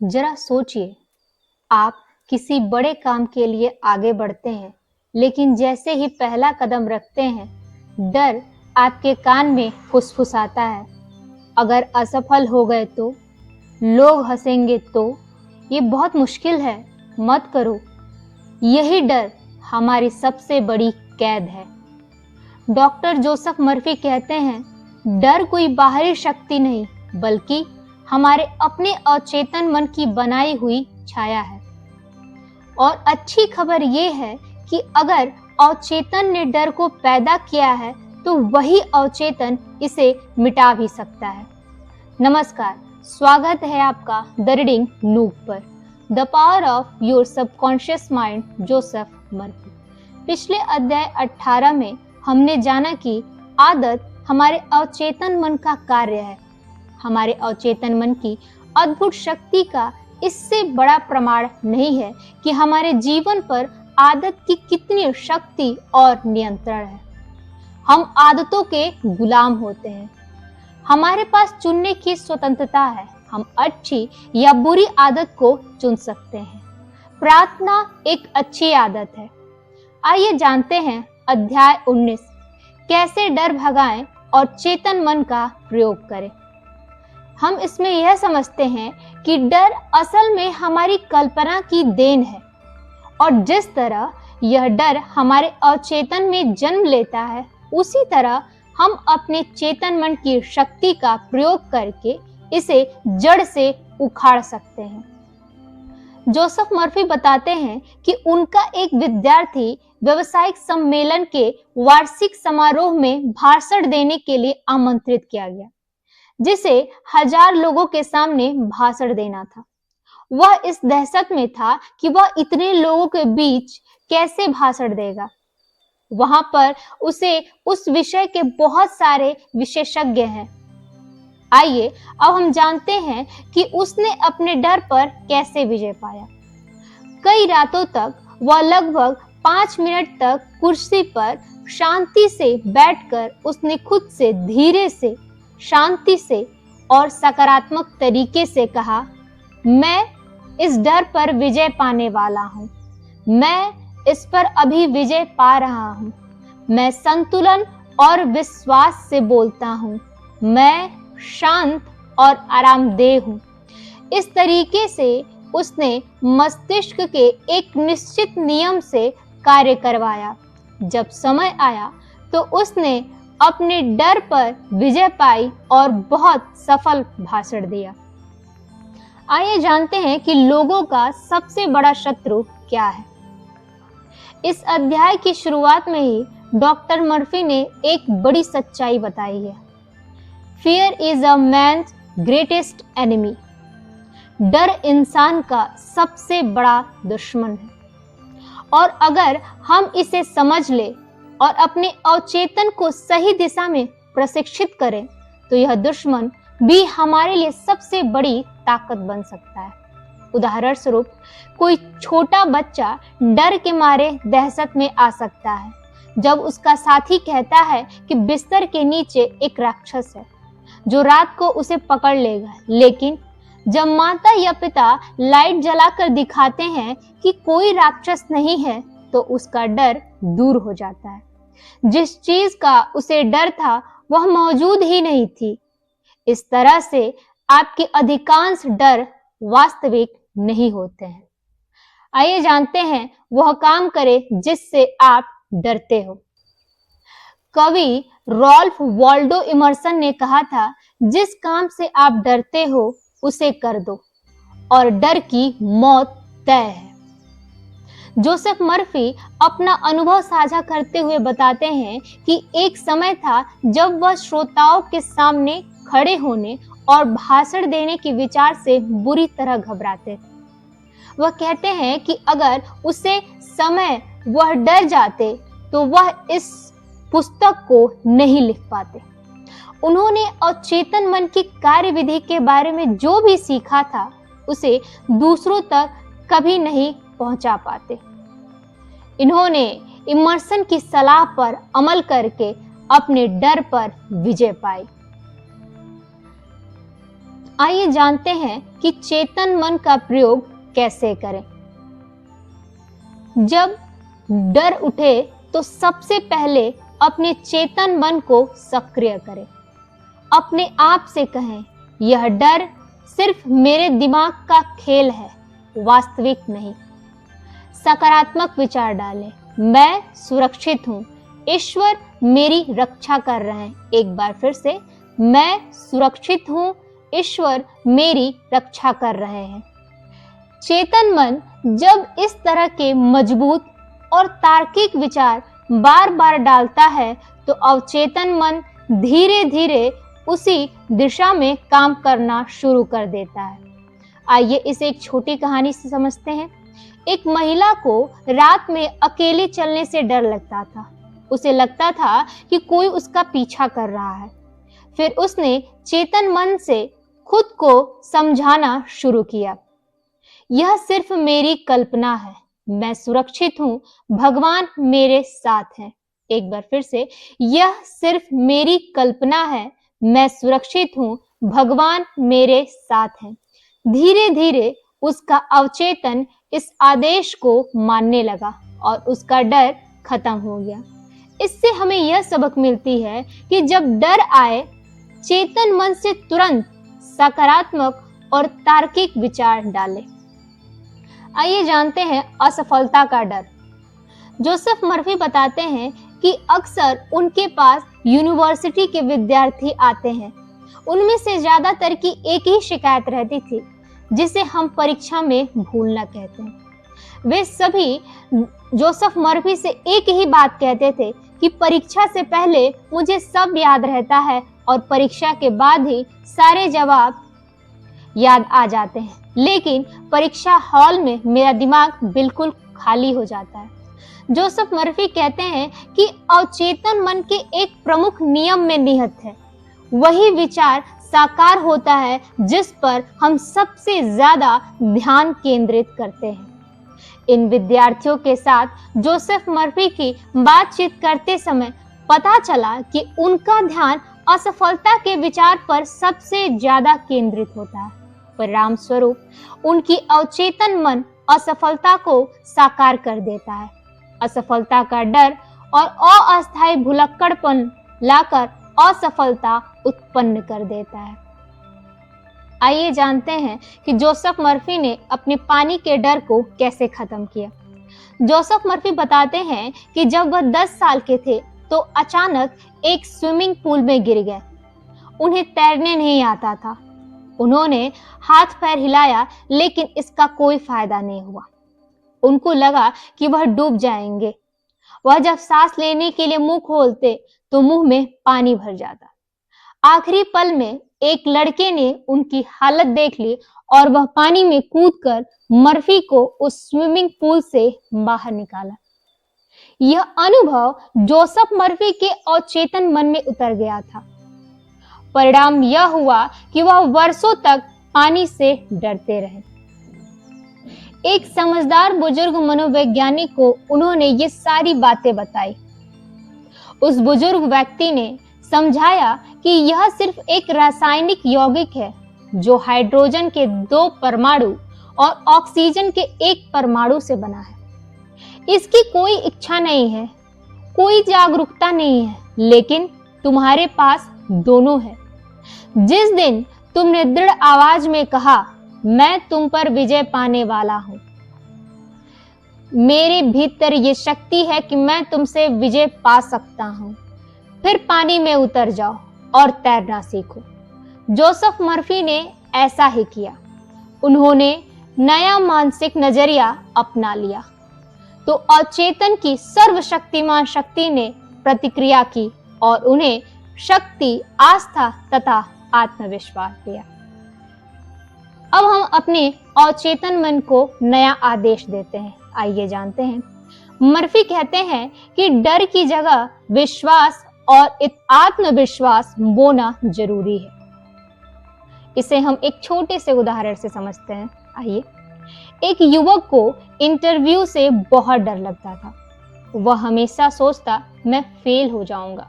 जरा सोचिए, आप किसी बड़े काम के लिए आगे बढ़ते हैं, लेकिन जैसे ही पहला कदम रखते हैं, डर आपके कान में फुसफुसाता है। अगर असफल हो गए तो, लोग हंसेंगे तो, ये बहुत मुश्किल है, मत करो। यही डर हमारी सबसे बड़ी कैद है। डॉक्टर जोसेफ मर्फी कहते हैं, डर कोई बाहरी शक्ति नहीं, बल्कि हमारे अपने अचेतन मन की बनाई हुई छाया है। और अच्छी खबर ये है कि अगर अवचेतन ने डर को पैदा किया है, तो वही अवचेतन इसे मिटा भी सकता है। नमस्कार, स्वागत है आपका द रीडिंग लूप पर, the power of your subconscious mind, Joseph Murphy. पिछले अध्याय 18 में हमने जाना कि आदत हमारे अवचेतन मन का कार्य है। हमारे अवचेतन मन की अद्भुत शक्ति का इससे बड़ा प्रमाण नहीं है कि हमारे जीवन पर आदत की कितनी शक्ति और नियंत्रण है। हम आदतों के गुलाम होते हैं। हमारे पास चुनने की स्वतंत्रता है। हम अच्छी या बुरी आदत को चुन सकते हैं। प्रार्थना एक अच्छी आदत है। आइए जानते हैं अध्याय 19, कैसे डर भगाएं और चेतन मन का प्रयोग करें। हम इसमें यह समझते हैं कि डर असल में हमारी कल्पना की देन है, और जिस तरह यह डर हमारे अवचेतन में जन्म लेता है, उसी तरह हम अपने चेतन मन की शक्ति का प्रयोग करके इसे जड़ से उखाड़ सकते हैं। जोसेफ मर्फी बताते हैं कि उनका एक विद्यार्थी व्यावसायिक सम्मेलन के वार्षिक समारोह में भाषण देने के लिए आमंत्रित किया गया, जिसे 1000 लोगों के सामने भाषण देना था। वह इस दहशत में था कि वह इतने लोगों के बीच कैसे भाषण देगा। वहां पर उसे उस विषय के बहुत सारे विशेषज्ञ हैं। आइए अब हम जानते हैं कि उसने अपने डर पर कैसे विजय पाया। कई रातों तक वह लगभग 5 मिनट तक कुर्सी पर शांति से बैठकर उसने खुद से धीरे से, शांति से और सकारात्मक तरीके से कहा, मैं इस डर पर विजय पाने वाला हूं। मैं इस पर अभी विजय पा रहा हूं। मैं संतुलन और विश्वास से बोलता हूं। मैं शांत और आरामदेह हूं। इस तरीके से उसने मस्तिष्क के एक निश्चित नियम से कार्य करवाया। जब समय आया तो उसने अपने डर पर विजय पाई और बहुत सफल भाषण दिया। आइए जानते हैं कि लोगों का सबसे बड़ा शत्रु क्या है। इस अध्याय की शुरुआत में ही डॉक्टर मर्फी ने एक बड़ी सच्चाई बताई है। Fear is a man's greatest enemy. डर इंसान का सबसे बड़ा दुश्मन है, और अगर हम इसे समझ ले और अपने अवचेतन को सही दिशा में प्रशिक्षित करें, तो यह दुश्मन भी हमारे लिए सबसे बड़ी ताकत बन सकता है। उदाहरण स्वरूप, कोई छोटा बच्चा डर के मारे दहशत में आ सकता है जब उसका साथी कहता है कि बिस्तर के नीचे एक राक्षस है जो रात को उसे पकड़ लेगा। लेकिन जब माता या पिता लाइट जलाकर दिखाते हैं कि कोई राक्षस नहीं है, तो उसका डर दूर हो जाता है। जिस चीज का उसे डर था वह मौजूद ही नहीं थी। इस तरह से आपके अधिकांश डर वास्तविक नहीं होते हैं। आइए जानते हैं वह काम करे जिससे आप डरते हो। कवि रॉल्फ वॉल्डो इमर्सन ने कहा था, जिस काम से आप डरते हो उसे कर दो और डर की मौत तय है। जोसेफ मर्फी अपना अनुभव साझा करते हुए बताते हैं कि एक समय था जब वह श्रोताओं के सामने खड़े होने और भाषण देने के विचार से बुरी तरह घबराते थे। वह कहते हैं कि अगर उसे समय वह डर जाते तो वह इस पुस्तक को नहीं लिख पाते। उन्होंने अवचेतन मन की कार्यविधि के बारे में जो भी सीखा था, उसे दूसरों तक कभी नहीं पहुंचा पाते। इन्होंने इमर्सन की सलाह पर अमल करके अपने डर पर विजय पाई। आइए जानते हैं कि चेतन मन का प्रयोग कैसे करें। जब डर उठे तो सबसे पहले अपने चेतन मन को सक्रिय करें। अपने आप से कहें, यह डर सिर्फ मेरे दिमाग का खेल है, वास्तविक नहीं। सकारात्मक विचार डालें, मैं सुरक्षित हूं, ईश्वर मेरी रक्षा कर रहे हैं। एक बार फिर से, मैं सुरक्षित हूं, ईश्वर मेरी रक्षा कर रहे हैं। चेतन मन जब इस तरह के मजबूत और तार्किक विचार बार बार डालता है तो अवचेतन मन धीरे धीरे उसी दिशा में काम करना शुरू कर देता है। आइए इसे एक छोटी कहानी से समझते हैं। एक महिला को रात में अकेले चलने से डर लगता था। उसे लगता था कि कोई उसका पीछा कर रहा है। फिर उसने चेतन मन से खुद को समझाना शुरू किया, यह सिर्फ मेरी कल्पना है, मैं सुरक्षित हूं, भगवान मेरे साथ हैं। एक बार फिर से, यह सिर्फ मेरी कल्पना है, मैं सुरक्षित हूं, भगवान मेरे साथ हैं। धीरे धीरे उसका अवचेतन इस आदेश को मानने लगा और उसका डर खत्म हो गया। इससे हमें यह सबक मिलती है कि जब डर आए, चेतन मन से तुरंत सकारात्मक और तार्किक विचार डालें। आइए जानते हैं असफलता का डर। जोसेफ मर्फी बताते हैं कि अक्सर उनके पास यूनिवर्सिटी के विद्यार्थी आते हैं। उनमें से ज्यादातर की एक ही शिकायत रहती थी, जिसे हम परीक्षा में भूलना कहते हैं। वे सभी जोसेफ मर्फी से एक ही बात कहते थे कि परीक्षा से पहले मुझे सब याद रहता है और परीक्षा के बाद ही सारे जवाब याद आ जाते हैं, लेकिन परीक्षा हॉल में मेरा दिमाग बिल्कुल खाली हो जाता है। जोसेफ मर्फी कहते हैं कि अवचेतन मन के एक प्रमुख नियम में निहित है, वही विचार साकार होता है जिस पर हम सबसे ज्यादा ध्यान केंद्रित करते हैं। इन विद्यार्थियों के साथ जोसेफ मर्फी की बातचीत करते समय पता चला कि उनका ध्यान असफलता के विचार पर सबसे ज्यादा केंद्रित होता है। परिणाम स्वरूप उनकी अवचेतन मन असफलता को साकार कर देता है। असफलता का डर और अस्थायी भुलक्कड़पन लाकर असफलता उत्पन्न कर देता है। आइए जानते हैं कि जोसेफ मर्फी ने अपने पानी के डर को कैसे खत्म किया। जोसेफ मर्फी बताते हैं कि जब वह 10 साल के थे तो अचानक एक स्विमिंग पूल में गिर गए। उन्हें तैरने नहीं आता था। उन्होंने हाथ पैर हिलाया, लेकिन इसका कोई फायदा नहीं हुआ। उनको लगा कि वह डूब जाएंगे। वह जब सांस लेने के लिए मुंह खोलते तो मुंह में पानी भर जाता। आखिरी पल में एक लड़के ने उनकी हालत देख ली और वह पानी में कूदकर मर्फी को उस स्विमिंग पूल से बाहर निकाला। यह अनुभव जोसेफ मर्फी के अवचेतन मन में उतर गया था। परिणाम यह हुआ कि वह वर्षों तक पानी से डरते रहे। एक समझदार बुजुर्ग मनोवैज्ञानिक को उन्होंने ये सारी बातें बताई। उस बुजुर्ग व्यक्ति ने समझाया कि यह सिर्फ एक रासायनिक यौगिक है जो हाइड्रोजन के 2 परमाणु और ऑक्सीजन के 1 परमाणु से बना है। इसकी कोई इच्छा नहीं है, कोई जागरूकता नहीं है, लेकिन तुम्हारे पास दोनों है। जिस दिन तुमने दृढ़ आवाज में कहा, मैं तुम पर विजय पाने वाला हूं, मेरे भीतर ये शक्ति है कि मैं तुमसे विजय पा सकता हूं, फिर पानी में उतर जाओ और तैरना सीखो। जोसेफ मर्फी ने ऐसा ही किया। उन्होंने नया मानसिक नजरिया अपना लिया तो अचेतन की सर्वशक्तिमान शक्ति ने प्रतिक्रिया की और उन्हें शक्ति, आस्था तथा आत्मविश्वास दिया। अब हम अपने अचेतन मन को नया आदेश देते हैं। आइए जानते हैं। मर्फी कहते हैं कि डर की जगह विश्वास और आत्मविश्वास बोना जरूरी है। इसे हम एक छोटे से उदाहरण से समझते हैं। आइए, एक युवक को इंटरव्यू से बहुत डर लगता था। वह हमेशा सोचता, मैं फेल हो जाऊंगा।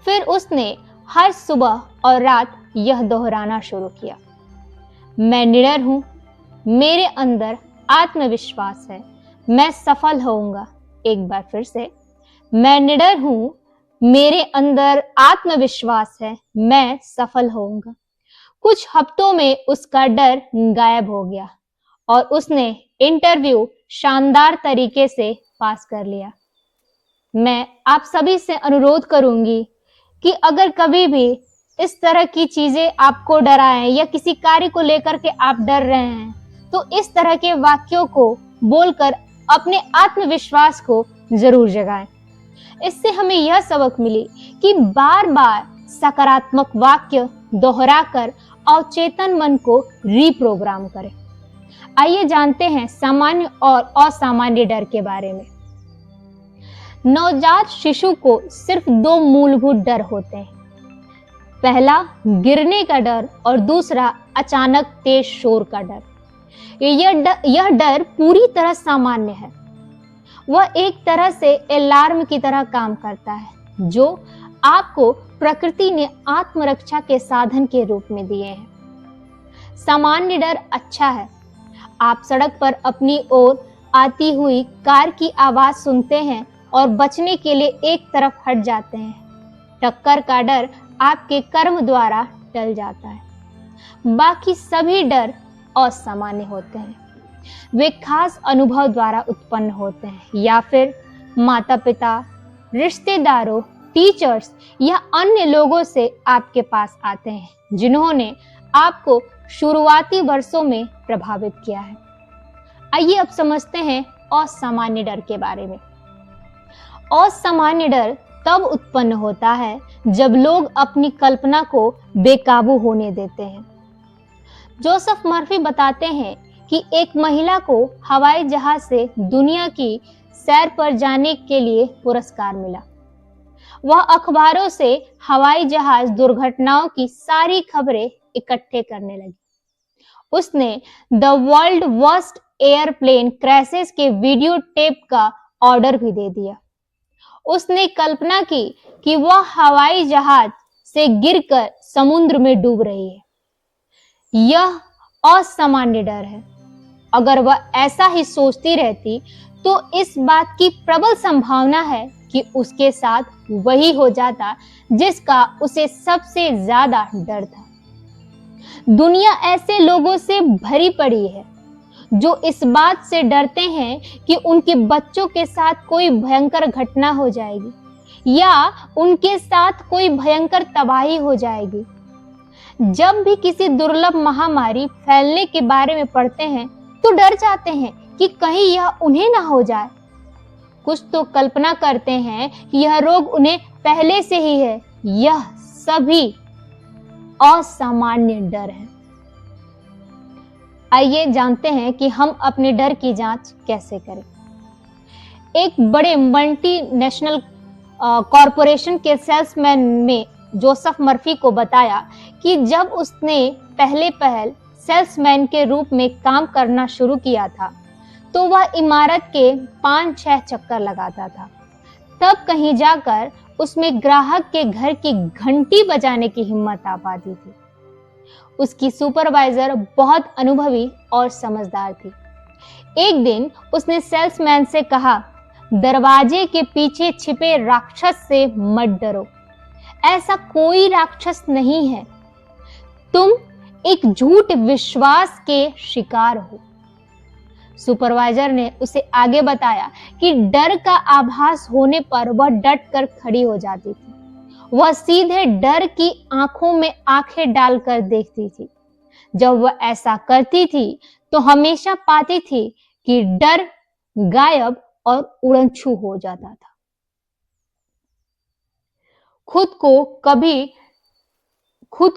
फिर उसने हर सुबह और रात यह दोहराना शुरू किया, मैं निडर हूं, मेरे अंदर आत्मविश्वास है, मैं सफल होऊंगा। एक बार फिर से, मैं निडर हूं, मेरे अंदर आत्मविश्वास है, मैं सफल होऊंगा। कुछ हफ्तों में उसका डर गायब हो गया और उसने इंटरव्यू शानदार तरीके से पास कर लिया। मैं आप सभी से अनुरोध करूंगी कि अगर कभी भी इस तरह की चीजें आपको डराएं या किसी कार्य को लेकर के आप डर रहे हैं, तो इस तरह के वाक्यों को बोलकर अपने आत्मविश्वास को जरूर जगाएं। इससे हमें यह सबक मिली कि बार बार सकारात्मक वाक्य दोहराकर अवचेतन मन को रीप्रोग्राम करें। आइए जानते हैं सामान्य और असामान्य डर के बारे में। नवजात शिशु को सिर्फ 2 मूलभूत डर होते हैं। पहला गिरने का डर और दूसरा अचानक तेज शोर का डर। यह डर पूरी तरह सामान्य है। वह एक तरह से अलार्म की तरह काम करता है जो आपको प्रकृति ने आत्मरक्षा के साधन के रूप में दिए हैं। सामान्य डर अच्छा है। आप सड़क पर अपनी ओर आती हुई कार की आवाज सुनते हैं और बचने के लिए एक तरफ हट जाते हैं। टक्कर का डर आपके कर्म द्वारा टल जाता है। बाकी सभी डर असामान्य होते हैं। वे खास अनुभव द्वारा उत्पन्न होते हैं या फिर माता पिता, रिश्तेदारों, टीचर्स या अन्य लोगों से आपके पास आते हैं जिन्होंने आपको शुरुआती वर्षों में प्रभावित किया है। आइए अब समझते हैं असामान्य डर के बारे में। असामान्य डर तब उत्पन्न होता है जब लोग अपनी कल्पना को बेकाबू होने देते हैं। जोसेफ मर्फी बताते हैं कि एक महिला को हवाई जहाज से दुनिया की सैर पर जाने के लिए पुरस्कार मिला। वह अखबारों से हवाई जहाज दुर्घटनाओं की सारी खबरें इकट्ठे करने लगी। उसने the world worst airplane crashes के वीडियो टेप का ऑर्डर भी दे दिया। उसने कल्पना की कि वह हवाई जहाज से गिरकर समुद्र में डूब रही है। यह असामान्य डर है। अगर वह ऐसा ही सोचती रहती तो इस बात की प्रबल संभावना है कि उसके साथ वही हो जाता जिसका उसे सबसे ज्यादा डर था। दुनिया ऐसे लोगों से भरी पड़ी है जो इस बात से डरते हैं कि उनके बच्चों के साथ कोई भयंकर घटना हो जाएगी या उनके साथ कोई भयंकर तबाही हो जाएगी। जब भी किसी दुर्लभ महामारी फैलने के बारे में पढ़ते हैं तो डर जाते हैं कि कहीं यह उन्हें ना हो जाए। कुछ तो कल्पना करते हैं कि यह रोग उन्हें पहले से ही है। यह सभी असामान्य डर है। आइए जानते हैं कि हम अपने डर की जांच कैसे करें। एक बड़े मल्टीनेशनल कॉरपोरेशन के सेल्समैन में जोसेफ मर्फी को बताया कि जब उसने पहल सेल्समैन के रूप में काम करना शुरू किया था तो वह इमारत के 5-6 चक्कर लगाता था। तब कहीं जाकर उसमें ग्राहक के घर की घंटी बजाने की हिम्मत आ पाती थी। उसकी सुपरवाइजर बहुत अनुभवी और समझदार थी। एक दिन उसने सेल्समैन से कहा, दरवाजे के पीछे छिपे राक्षस से मत डरो। ऐसा कोई राक्षस नहीं है। तुम एक झूठ विश्वास के शिकार हो। सुपरवाइजर ने उसे आगे बताया कि डर का आभास होने पर वह डट कर खड़ी हो जाती थी। वह सीधे डर की आंखों में आंखें डालकर देखती थी। जब वह ऐसा करती थी तो हमेशा पाती थी कि डर गायब और उड़नछू हो जाता था। खुद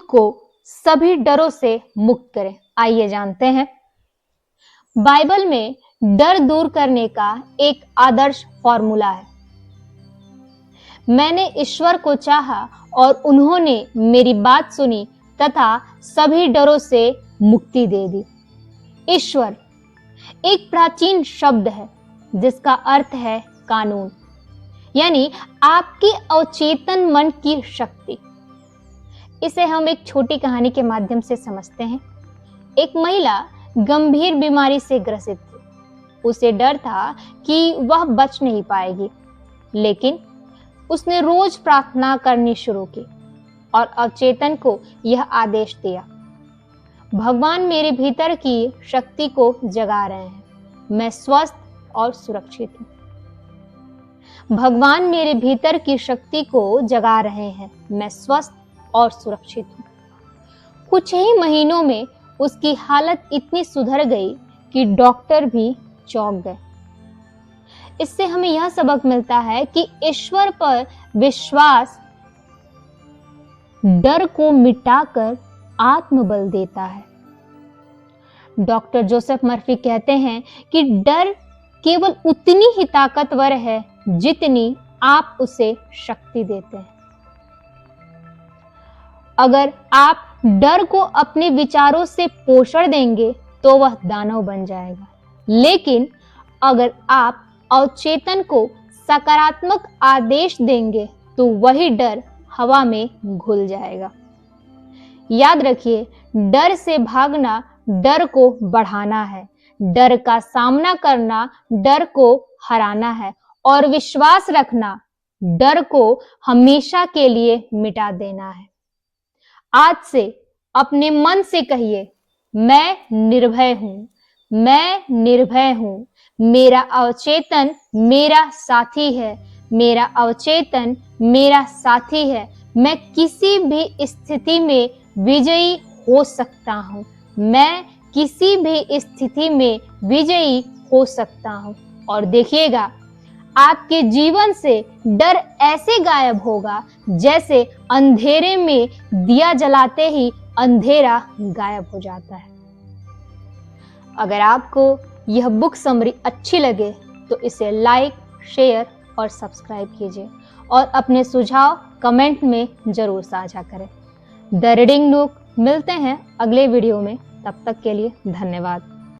को सभी डरों से मुक्त करें। आइए जानते हैं। बाइबल में डर दूर करने का एक आदर्श फॉर्मूला है। मैंने ईश्वर को चाहा और उन्होंने मेरी बात सुनी तथा सभी डरों से मुक्ति दे दी। ईश्वर एक प्राचीन शब्द है जिसका अर्थ है कानून, यानी आपके अवचेतन मन की शक्ति। इसे हम एक छोटी कहानी के माध्यम से समझते हैं। एक महिला गंभीर बीमारी से ग्रसित थी। उसे डर था कि वह बच नहीं पाएगी, लेकिन उसने रोज प्रार्थना करनी शुरू की और अवचेतन को यह आदेश दिया, भगवान मेरे भीतर की शक्ति को जगा रहे हैं, मैं स्वस्थ और सुरक्षित हूँ। भगवान मेरे भीतर की शक्ति को जगा रहे हैं, मैं स्वस्थ और सुरक्षित हूँ। कुछ ही महीनों में उसकी हालत इतनी सुधर गई कि डॉक्टर भी चौंक गए। इससे हमें यह सबक मिलता है कि ईश्वर पर विश्वास डर को मिटाकर आत्मबल देता है। डॉक्टर जोसेफ मर्फी कहते हैं कि डर केवल उतनी ही ताकतवर है जितनी आप उसे शक्ति देते हैं। अगर आप डर को अपने विचारों से पोषण देंगे तो वह दानव बन जाएगा, लेकिन अगर आप अवचेतन को सकारात्मक आदेश देंगे तो वही डर हवा में घुल जाएगा। याद रखिए, डर से भागना डर को बढ़ाना है, डर का सामना करना डर को हराना है और विश्वास रखना डर को हमेशा के लिए मिटा देना है। आज से अपने मन से कहिए, मैं निर्भय हूं, मैं निर्भय हूं, मेरा अवचेतन मेरा साथी है, मेरा अवचेतन मेरा साथी है, मैं किसी भी स्थिति में विजयी हो सकता हूं, मैं किसी भी स्थिति में विजयी हो सकता हूं। और देखिएगा, आपके जीवन से डर ऐसे गायब होगा जैसे अंधेरे में दिया जलाते ही अंधेरा गायब हो जाता है। अगर आपको यह बुक समरी अच्छी लगे तो इसे लाइक, शेयर और सब्सक्राइब कीजिए और अपने सुझाव कमेंट में जरूर साझा करें। द रीडिंग नूक मिलते हैं अगले वीडियो में, तब तक के लिए धन्यवाद।